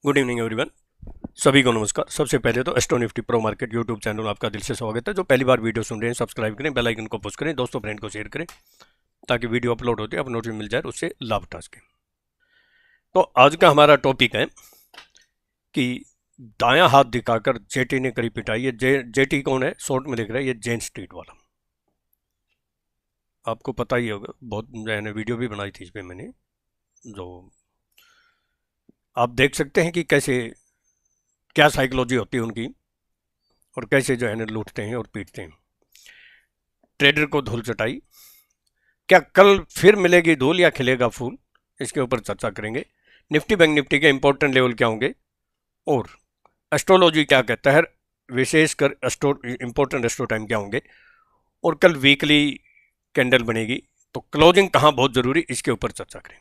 Good evening everyone. सभी को नमस्कार। सबसे पहले तो astro Nifty pro market YouTube channel आपका दिल से स्वागत है। जो पहली बार वीडियो सुन रहे हैं सब्सक्राइब करें, बेल आइकन को पुश करें, दोस्तों फ्रेंड को शेयर करें ताकि वीडियो अपलोड होते आप नोटिस मिल जाए, उससे लाभ उठा सकें। तो आज का हमारा टॉपिक है कि दायां हाथ दिखाकर जेटी ने करी पिटाई। ये जेटी कौन है? शॉर्ट में लिख रहा है ये जेन स्ट्रीट वाला, आपको पता ही होगा। बहुत मैंने वीडियो भी बनाई थी इस पर मैंने, जो आप देख सकते हैं कि कैसे क्या साइकोलॉजी होती है उनकी और कैसे जो है ना लूटते हैं और पीटते हैं। ट्रेडर को धूल चटाई, क्या कल फिर मिलेगी धूल या खिलेगा फूल, इसके ऊपर चर्चा करेंगे। निफ्टी बैंक निफ्टी के इंपॉर्टेंट लेवल क्या होंगे और एस्ट्रोलॉजी क्या कहता है, विशेषकर इंपॉर्टेंट एस्ट्रो टाइम क्या होंगे, और कल वीकली कैंडल बनेगी तो क्लोजिंग कहाँ बहुत जरूरी, इसके ऊपर चर्चा करें।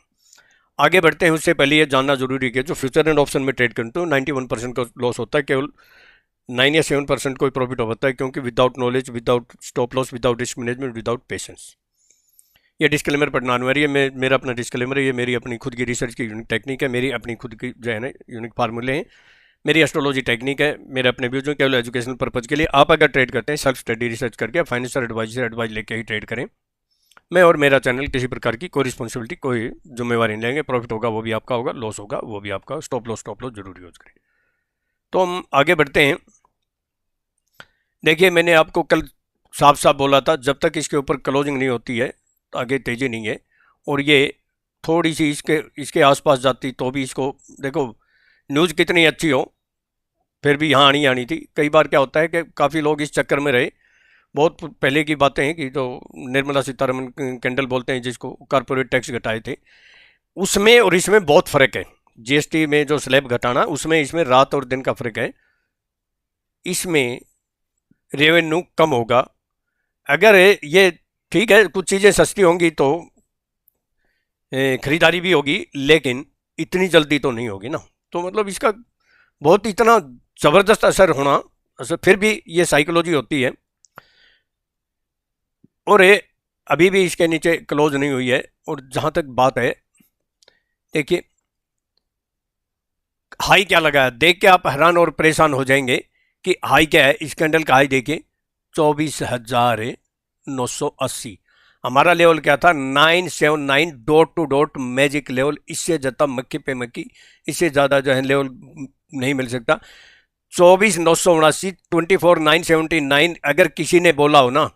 आगे बढ़ते हैं उससे पहले ये जानना जरूरी है जो फ्यूचर एंड ऑप्शन में ट्रेड करते हो 91% का लॉस होता है, केवल 9 या 7% कोई प्रॉफिट होता है, क्योंकि without knowledge, without stop loss, without risk management, without patience. ये डिस्क्लेमर पढ़ना अनिवार्य है। मेरा अपना डिस्क्लेमर है, ये मेरी अपनी खुद की रिसर्च की यूनिक टेक्निक है, मेरी अपनी खुद की जो है ना यूनिक फार्मूले हैं, मेरी एस्ट्रोलॉजी टेक्निक है, मेरे अपने व्यूज केवल एजुकेशनल पर्पज के लिए। आप अगर ट्रेड करते हैं सेल्फ स्टडी रिसर्च करके, फाइनेंशियल एडवाइस लेके ही ट्रेड करें। मैं और मेरा चैनल किसी प्रकार की कोई रिस्पॉन्सिबिलिटी, कोई जिम्मेवारी नहीं लेंगे। प्रॉफिट होगा वो भी आपका होगा, लॉस होगा वो भी आपका। स्टॉप लॉस जरूर यूज करें। तो हम आगे बढ़ते हैं। देखिए, मैंने आपको कल साफ साफ बोला था जब तक इसके ऊपर क्लोजिंग नहीं होती है तो आगे तेजी नहीं है, और ये थोड़ी सी इसके आसपास जाती तो भी इसको देखो, न्यूज़ कितनी अच्छी हो फिर भी यहाँ आनी थी। कई बार क्या होता है कि काफ़ी लोग इस चक्कर में रहे। बहुत पहले की बातें हैं कि जो निर्मला सीतारमण कैंडल बोलते हैं जिसको, कॉर्पोरेट टैक्स घटाए थे, उसमें और इसमें बहुत फर्क है। जीएसटी में जो स्लैब घटाना, उसमें इसमें रात और दिन का फर्क है। इसमें रेवेन्यू कम होगा। अगर ये ठीक है, कुछ चीज़ें सस्ती होंगी तो खरीदारी भी होगी, लेकिन इतनी जल्दी तो नहीं होगी ना। तो मतलब इसका बहुत इतना ज़बरदस्त असर होना, फिर भी ये साइकोलॉजी होती है। और ये अभी भी इसके नीचे क्लोज नहीं हुई है। और जहाँ तक बात है, देखिए हाई क्या लगा है, देख के आप हैरान और परेशान हो जाएंगे कि हाई क्या है। इस कैंडल का हाई देखिए 24,980। हमारा लेवल क्या था? 979 dot to dot magic level. इससे ज़्यादा मक्खी पे मक्खी, इससे ज़्यादा जो है लेवल नहीं मिल सकता। 24,979, 24,979 अगर किसी ने बोला हो ना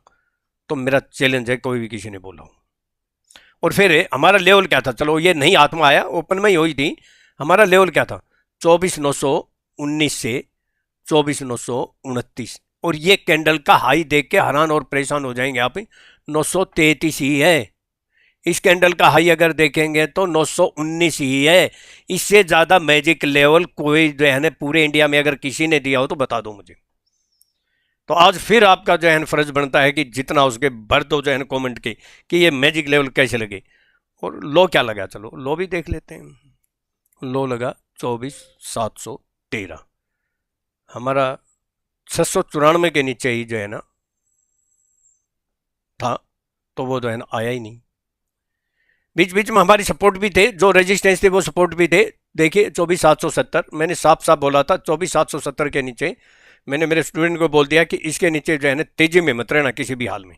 तो मेरा चैलेंज है, कोई भी किसी ने बोला हो। और फिर हमारा लेवल क्या था? चलो ये नहीं हाथ में आया, ओपन में ही हुई थी। हमारा लेवल क्या था? 24,919 से 24,929। और ये कैंडल का हाई देख के हैरान और परेशान हो जाएंगे आप, 933 ही है। इस कैंडल का हाई अगर देखेंगे तो 919 ही है। इससे ज़्यादा मैजिक लेवल कोई जो है पूरे इंडिया में अगर किसी ने दिया हो तो बता दो मुझे। तो आज फिर आपका जो है फर्ज बनता है कि जितना उसके भर दो जो है कमेंट के कि ये मैजिक लेवल कैसे लगे। और लो क्या लगा, चलो लो भी देख लेते हैं। लो लगा 24,713। हमारा 694 के नीचे ही जो है ना था, तो वो जो है ना आया ही नहीं। बीच बीच में हमारी सपोर्ट भी थे, जो रेजिस्टेंस थे वो सपोर्ट भी थे। देखिए 24,770, मैंने साफ साफ बोला था 24,770 के नीचे। मैंने मेरे स्टूडेंट को बोल दिया कि इसके नीचे जो है ना तेजी में मत रहना किसी भी हाल में,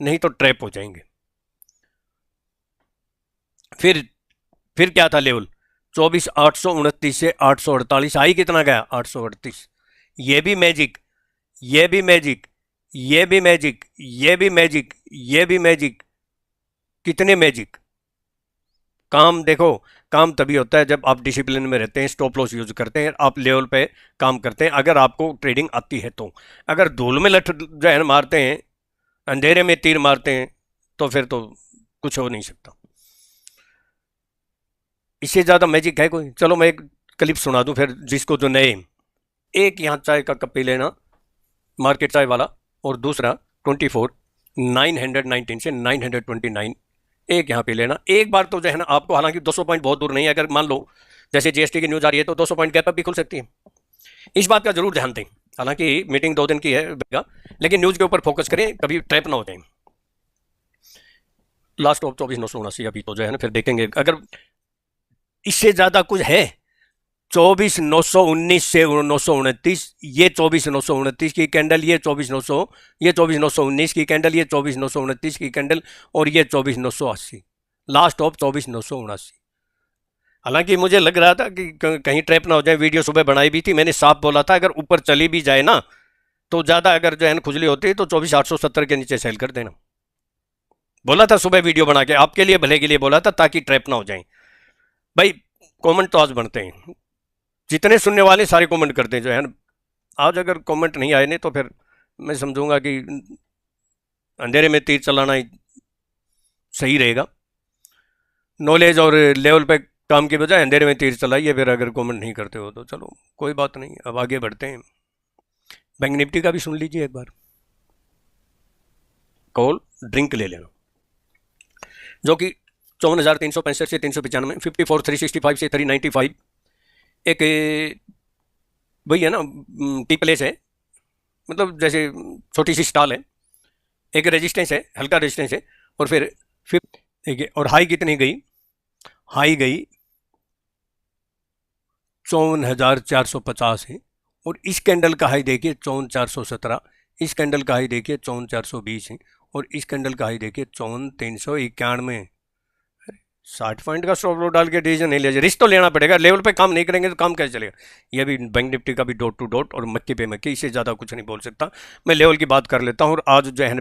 नहीं तो ट्रैप हो जाएंगे। फिर क्या था लेवल? 24,829 से 848। हाई कितना गया? 838। ये भी मैजिक, ये भी मैजिक, ये भी मैजिक, ये भी मैजिक, ये भी मैजिक। कितने मैजिक! काम देखो, काम तभी होता है जब आप डिसिप्लिन में रहते हैं, स्टॉप लॉस यूज करते हैं, आप लेवल पे काम करते हैं, अगर आपको ट्रेडिंग आती है तो। अगर धूल में लठ जो है मारते हैं, अंधेरे में तीर मारते हैं, तो फिर तो कुछ हो नहीं सकता। इससे ज़्यादा मैजिक है कोई? चलो मैं एक क्लिप सुना दूं फिर, जिसको जो नए, एक यहाँ चाय का कप पी लेना मार्केट चाय वाला, और दूसरा 24,919 से 929 एक यहाँ पे लेना। एक बार तो जो है ना आपको, हालांकि 200 पॉइंट बहुत दूर नहीं है, अगर मान लो जैसे जीएसटी की न्यूज़ आ रही है तो 200 पॉइंट गैप अप भी खुल सकती है। इस बात का जरूर ध्यान दें। हालांकि मीटिंग 2 दिन की है, लेकिन न्यूज़ के ऊपर फोकस करें, कभी ट्रैप ना हो जाए। लास्ट ऑफ 24,979 अभी तो जो है ना, फिर देखेंगे अगर इससे ज़्यादा कुछ है 24,919 से 929, ये 24,929 की कैंडल, ये 24,919 की कैंडल, ये 24,929 की कैंडल, और ये 24,980, लास्ट ऑफ 24,979। हालांकि मुझे लग रहा था कि कहीं ट्रैप ना हो जाए, वीडियो सुबह बनाई भी थी, मैंने साफ बोला था अगर ऊपर चली भी जाए ना तो ज़्यादा अगर जो है खुजली होती है तो 24,870 के नीचे सेल कर देना। बोला था सुबह वीडियो बना के, आपके लिए भले के लिए बोला था ताकि ट्रैप ना हो जाए। भाई कमेंट तो आज बनते हैं, जितने सुनने वाले सारे कमेंट करते हैं जो है ना। आज अगर कमेंट नहीं आए नहीं तो फिर मैं समझूंगा कि अंधेरे में तीर चलाना ही सही रहेगा। नॉलेज और लेवल पे काम की बजाय अंधेरे में तीर चलाइए, फिर अगर कमेंट नहीं करते हो तो चलो कोई बात नहीं, अब आगे बढ़ते हैं। बैंक निफ्टी का भी सुन लीजिए एक बार। कॉल ड्रिंक ले लेना, जो कि 54,365 से 395, 54,365 से 395, एक वही है ना, टी प्लेस है, मतलब जैसे छोटी सी स्टॉल है, एक रेजिस्टेंस है, हल्का रेजिस्टेंस है, और फिर देखिए, और हाई कितनी गई, हाई गई 54,450 है, और इस कैंडल का हाई देखिए 54,417, इस कैंडल का हाई देखिए 54,420 है, और इस कैंडल का हाई देखिए 54,391। 60 पॉइंट का स्टॉप लॉस डाल के डिसीजन नहीं लिया, रिस्क तो लेना पड़ेगा, लेवल पे काम नहीं करेंगे तो काम कैसे चलेगा। ये भी बैंक निफ्टी का भी डॉट टू डॉट और मक्की पे मक्की, इससे ज़्यादा कुछ नहीं बोल सकता। मैं लेवल की बात कर लेता हूँ, और आज जो है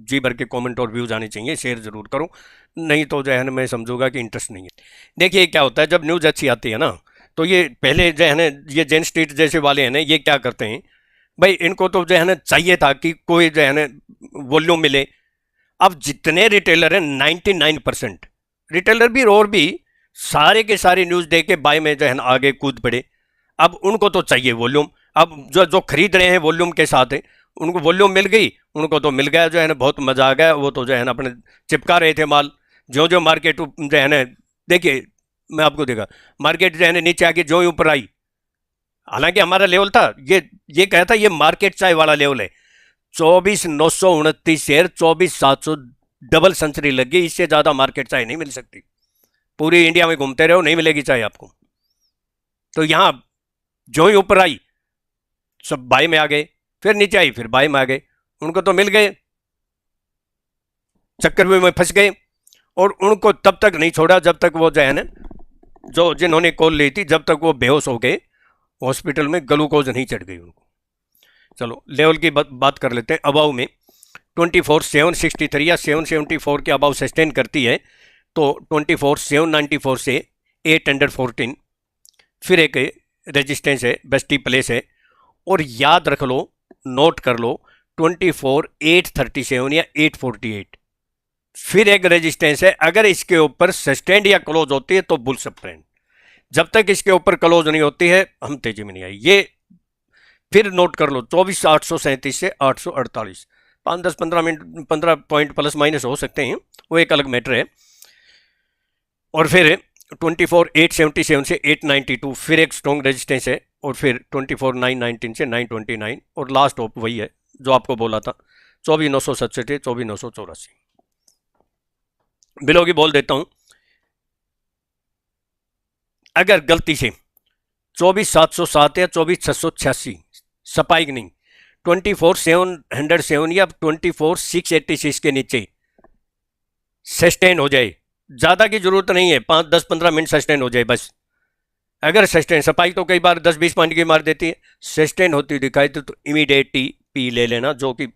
जी भर के कमेंट और व्यूज़ आने चाहिए, शेयर ज़रूर करो, नहीं तो जो है मैं समझूंगा कि इंटरेस्ट नहीं है। देखिए क्या होता है, जब न्यूज़ अच्छी आती है ना तो ये पहले जो है ना, ये जेन स्ट्रीट जैसे वाले हैं ना, ये क्या करते हैं भाई, इनको तो जो है ना चाहिए था कि कोई जो है ना वॉल्यूम मिले। अब जितने रिटेलर हैं 99% रिटेलर भी और भी सारे के सारे न्यूज़ देख के बाय में जो है ना आगे कूद पड़े। अब उनको तो चाहिए वॉल्यूम, अब जो जो खरीद रहे हैं वॉल्यूम के साथ है, उनको वॉल्यूम मिल गई, उनको तो मिल गया जो है ना, बहुत मज़ा आ गया, वो तो जो है ना अपने चिपका रहे थे माल। जो जो मार्केट जो है ना, देखिए मैं आपको देखा, मार्केट जो है ना नीचे आके जो ही ऊपर आई, हालांकि हमारा लेवल था, ये कहता ये मार्केट चाय वाला लेवल है, 24,929 शेयर, 24,700 डबल सेंचुरी लग गई, इससे ज़्यादा मार्केट चाय नहीं मिल सकती। पूरी इंडिया में घूमते रहो नहीं मिलेगी चाय आपको। तो यहाँ जो ही ऊपर आई सब बाई में आ गए, फिर नीचे आई फिर बाई में आ गए, उनको तो मिल गए, चक्कर में फंस गए, और उनको तब तक नहीं छोड़ा जब तक वो जो है ना, जो जिन्होंने कॉल ली थी, जब तक वो बेहोश हो गए, हॉस्पिटल में ग्लूकोज नहीं चढ़ गई उनको। चलो लेवल की बात कर लेते हैं। अबाव में 24,763 या 774 के अबाव सस्टेन करती है, तो 24,794 से 814 फिर एक रेजिस्टेंस है, बेस्टी प्लेस है, और याद रख लो, नोट कर लो, 24,837 या 848 फिर एक रेजिस्टेंस है। अगर इसके ऊपर सस्टेंड या क्लोज होती है तो बुल सप्रेंड, जब तक इसके ऊपर क्लोज नहीं होती है हम तेजी में नहीं आई। ये फिर नोट कर लो, 24,837 से 848, 5-10-15 मिनट 15 पॉइंट प्लस माइनस हो सकते हैं, वो एक अलग मैटर है। और फिर 24,877 से 892 फिर एक स्ट्रॉन्ग रेजिस्टेंस है, और फिर 24,919 से 929, और लास्ट ऑप वही है जो आपको बोला था, 24,967 है, 24,984। बिलो की बोल देता हूं, अगर गलती से 24,707 या 24,686 स्पाइक नहीं, 24,707 या 24,686 के नीचे सस्टेन हो जाए, ज़्यादा की जरूरत नहीं है, 5-10-15 मिनट सस्टेन हो जाए बस। अगर सस्टेन, स्पाइक तो कई बार 10-20 पॉइंट की मार देती है, सस्टेन होती दिखाई तो इमीडिएट पी ले लेना, जो कि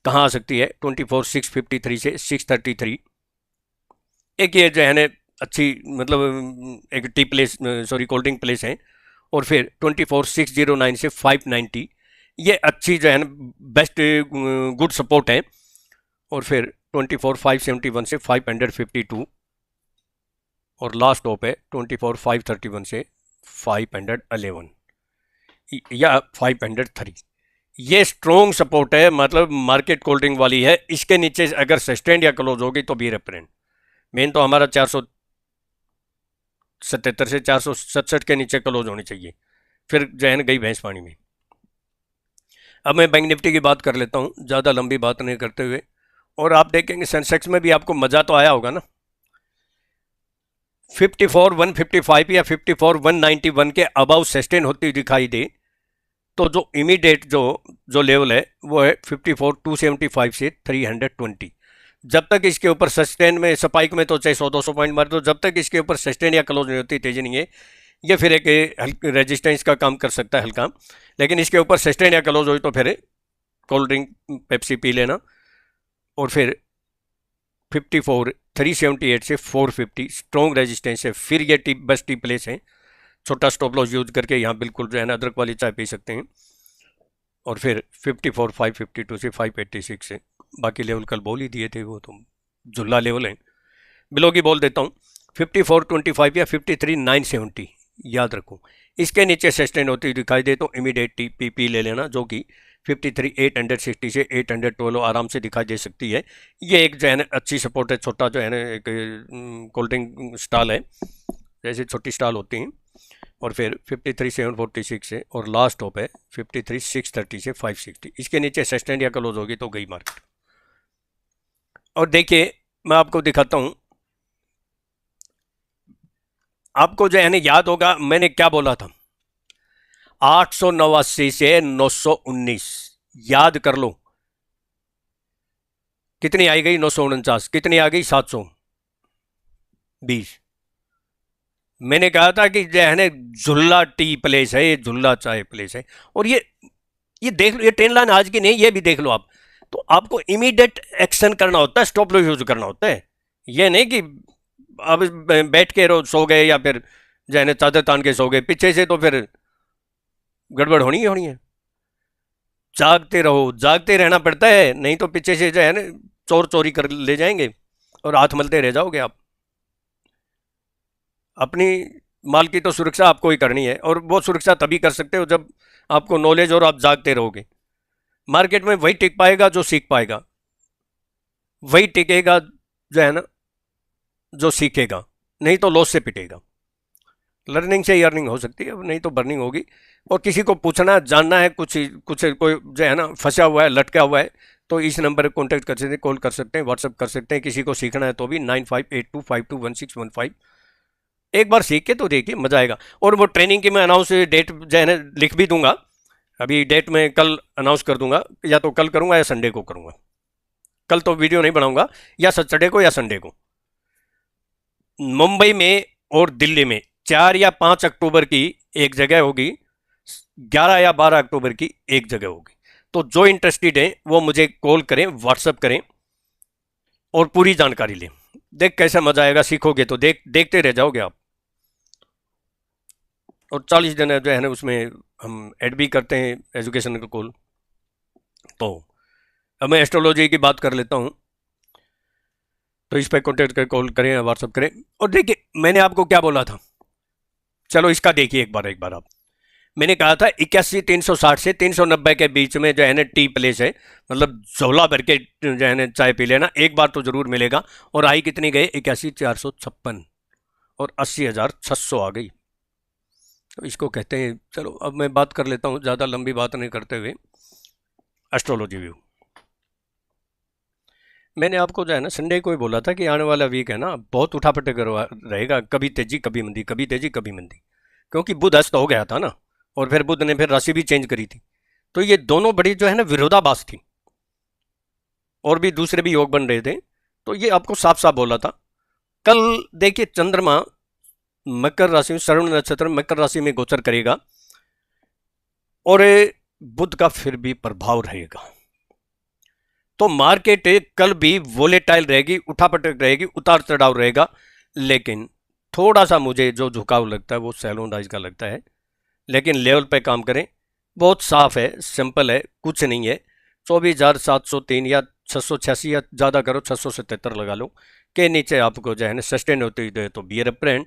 कहाँ आ सकती है 24,653 से 633। एक ये जो है ना अच्छी, मतलब एक T place, sorry cold drink place है, और फिर 24,609 से 590, ये अच्छी जो है ना बेस्ट गुड सपोर्ट है, और फिर 24,571 से 552, और लास्ट टॉप है 24,531 से 511 या 503। ये स्ट्रॉन्ग सपोर्ट है, मतलब मार्केट कोल्डिंग वाली है। इसके नीचे अगर सस्टेंड या क्लोज होगी तो बी रेफरेंट। मेन तो हमारा 477 से 467 के नीचे क्लोज होनी चाहिए, फिर जो है ना गई भैंस पानी में। अब मैं बैंक निफ्टी की बात कर लेता हूँ, ज़्यादा लंबी बात नहीं करते हुए, और आप देखेंगे सेंसेक्स में भी आपको मज़ा तो आया होगा ना। 54,155 या 54,191 के अबाउ सस्टेन होती हुई दिखाई दे तो जो इमीडिएट जो लेवल है वो है 54,275 से 320। जब तक इसके ऊपर सस्टेन में स्पाइक में तो चाहे 100-200 पॉइंट मार दो, जब तक इसके ऊपर सस्टेन या क्लोज नहीं होती, तेजी नहीं है, ये फिर एक रेजिस्टेंस का काम कर सकता है हल्का। लेकिन इसके ऊपर सस्टेन या क्लोज हो तो फिर कोल्ड ड्रिंक पेप्सी पी लेना। और फिर 378 से 450 स्ट्रॉन्ग रेजिस्टेंस है। फिर ये बस टी प्लेस है, छोटा स्टॉप लॉस यूज करके यहाँ बिल्कुल जो है ना अदरक वाली चाय पी सकते हैं। और फिर 54,552 से 586 से बाकी लेवल कल बोल ही दिए थे, वो तो जुल्ला लेवल है। बिलो की बोल देता हूँ 54,25 या 53,970 याद रखो। इसके नीचे सस्टेन होती हुई दिखाई दे तो इमीडिएट पी ले लेना, जो कि 53,860 से 812 आराम से दिखाई दे सकती है। ये एक जो है ना अच्छी सपोर्ट है, छोटा जो है ना एक कोल्ड ड्रिंक स्टॉल है, जैसे छोटी स्टॉल होती हैं। और फिर 53,746 से और लास्ट टॉप है 53,630 से 560। इसके नीचे सस्टेन या क्लोज होगी तो गई मार्केट। और देखिए मैं आपको दिखाता हूं, आपको जो है ना याद होगा मैंने क्या बोला था, 889 से 919 याद कर लो। कितनी आई गई 949, कितनी आ गई 720। मैंने कहा था कि जो है ना झुल्ला टी प्लेस है, ये झुल्ला चाय प्लेस है। और ये देख लो, ये ट्रेन लाइन आज की नहीं, ये भी देख लो आप। तो आपको इमीडिएट एक्शन करना होता है, स्टॉप लॉस यूज करना होता है। ये नहीं कि अब बैठ के सो गए या फिर जो है ना चादर तान के सो गए, पीछे से तो फिर गड़बड़ होनी ही होनी है। जागते रहो, जागते रहना पड़ता है, नहीं तो पीछे से जो है ना चोर चोरी कर ले जाएंगे और हाथ मलते रह जाओगे आप। अपनी माल की तो सुरक्षा आपको ही करनी है, और वो सुरक्षा तभी कर सकते हो जब आपको नॉलेज और आप जागते रहोगे। मार्केट में वही टिक पाएगा जो सीख पाएगा, वही टिकेगा जो है ना जो सीखेगा, नहीं तो लॉस से पिटेगा। लर्निंग से ही अर्निंग हो सकती है, नहीं तो बर्निंग होगी। और किसी को पूछना जानना है कुछ कोई जो है ना फंसा हुआ है, लटका हुआ है, तो इस नंबर पर कॉन्टैक्ट कर सकते हैं, कॉल कर सकते हैं, व्हाट्सअप कर सकते हैं। किसी को सीखना है तो भी 9582521615 एक बार सीख के तो देखिए, मजा आएगा। और वो ट्रेनिंग की मैं अनाउंस डेट जो है ना लिख भी दूंगा, अभी डेट में कल अनाउंस कर दूंगा, या तो कल करूंगा या संडे को करूंगा। कल तो वीडियो नहीं बनाऊंगा, या सैटरडे को या संडे को। मुंबई में और दिल्ली में 4 या 5 अक्टूबर की एक जगह होगी, 11 या 12 अक्टूबर की एक जगह होगी। तो जो इंटरेस्टेड है वो मुझे कॉल करें, व्हाट्सएप करें और पूरी जानकारी लें। देख कैसा मजा आएगा, सीखोगे तो देखते रह जाओगे आप। और 40 दिन जो है ना उसमें हम ऐड भी करते हैं एजुकेशन का कॉल। तो अब मैं एस्ट्रोलॉजी की बात कर लेता हूँ, तो इस पर कॉन्टेक्ट कर कॉल करें या व्हाट्सअप करें। और देखिए मैंने आपको क्या बोला था, चलो इसका देखिए एक बार आप। मैंने कहा था 81,360 से 390 के बीच में जो है ना टी प्लेस है, मतलब झोला भर के जो है ना चाय पी लेना, एक बार तो जरूर मिलेगा। और आई कितनी गई 81,456 और 80,600 आ गई। तो इसको कहते हैं, चलो अब मैं बात कर लेता हूँ ज़्यादा लंबी बात नहीं करते हुए, एस्ट्रोलॉजी व्यू। मैंने आपको जो है ना संडे को ही बोला था कि आने वाला वीक है ना बहुत उठापटक रहेगा, कभी तेजी कभी मंदी, कभी तेजी कभी मंदी, क्योंकि बुध अस्त हो गया था ना, और फिर बुध ने फिर राशि भी चेंज करी थी। तो ये दोनों बड़ी जो है ना विरोधाभास थी, और भी दूसरे भी योग बन रहे थे। तो ये आपको साफ साफ बोला था। कल देखिए चंद्रमा मकर राशि में, श्रवण नक्षत्र मकर राशि में गोचर करेगा, और बुध का फिर भी प्रभाव रहेगा। तो मार्केट कल भी वोलेटाइल रहेगी, उठापटक रहेगी, उतार चढ़ाव रहेगा। लेकिन थोड़ा सा मुझे जो झुकाव लगता है वो सैलून राइज का लगता है। लेकिन लेवल पे काम करें, बहुत साफ है, सिंपल है, कुछ नहीं है। 24,703 या 686 या ज़्यादा करो 677 लगा लो के नीचे आपको जो है ना सस्टेन होती है तो बियर अप्रेंट।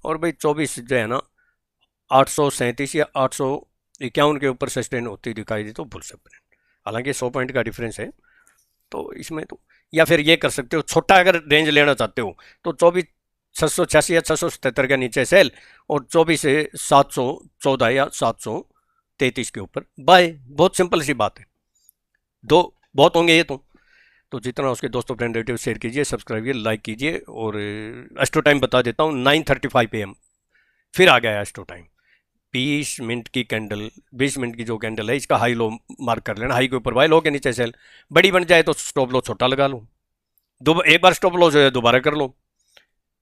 और भाई 24 जो है ना 837 या 851 के ऊपर सस्टेन होती दिखाई दी तो बुल्स अप्रेंट। हालांकि 100 पॉइंट का डिफरेंस है, तो इसमें तो या फिर ये कर सकते हो, छोटा अगर रेंज लेना चाहते हो तो 24,686 या 677 के नीचे सेल, और 24,714 या 733 के ऊपर बाय। बहुत सिंपल सी बात है, दो बहुत होंगे ये तो। तो जितना उसके दोस्तों फ्रेंड रिलेटिव शेयर कीजिए, सब्सक्राइब कीजिए, लाइक कीजिए। और एस्ट्रो टाइम बता देता हूँ, 9:35 AM फिर आ गया है एस्ट्रो टाइम। 20 मिनट की कैंडल, 20 मिनट की जो कैंडल है, इसका हाई लो मार्क कर लेना। हाई के ऊपर बाय, लो के नीचे सेल। बड़ी बन जाए तो स्टॉप लॉस छोटा लगा लो, एक बार स्टॉप लॉस है दोबारा कर लो।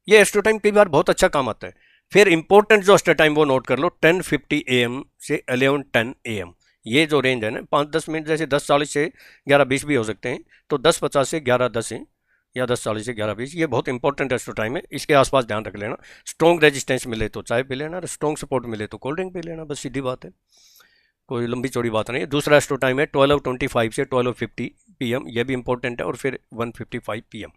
ये एस्ट्रो टाइम कई बार बहुत अच्छा काम आता है। फिर इंपॉर्टेंट जो एस्ट्रो टाइम वो नोट कर लो, 10:50 AM से 11:10 AM। ये जो रेंज है ना, 5-10 मिनट, जैसे 10:40 से 11:20 भी हो सकते हैं, तो 10:50 से 11:10 है, या 10:40 से 11:20, ये बहुत इंपॉर्टेंट एस्ट्रो टाइम है। इसके आसपास ध्यान रख लेना। स्ट्रॉन्ग रेजिस्टेंस मिले तो चाय पी लेना, स्ट्रॉन्ग सपोर्ट मिले तो कोल्ड ड्रिंक पी लेना, बस सीधी बात है, कोई लंबी चौड़ी बात नहीं है। दूसरा एस्ट्रो टाइम है 12:25 से 12:50 PM, ये भी इंपॉर्टेंट है। और फिर 1:55 PM।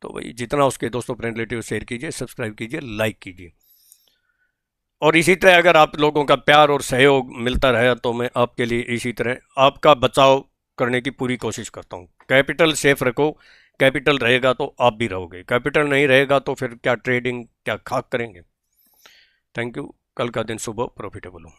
तो भाई जितना उसके दोस्तों फ्रेंड रिलेटिव शेयर कीजिए, सब्सक्राइब कीजिए, लाइक कीजिए। और इसी तरह अगर आप लोगों का प्यार और सहयोग मिलता रहे तो मैं आपके लिए इसी तरह आपका बचाव करने की पूरी कोशिश करता हूँ। कैपिटल सेफ रखो, कैपिटल रहेगा तो आप भी रहोगे, कैपिटल नहीं रहेगा तो फिर क्या ट्रेडिंग, क्या खाक करेंगे। Thank you. कल का दिन सुबह प्रॉफिटेबल हो।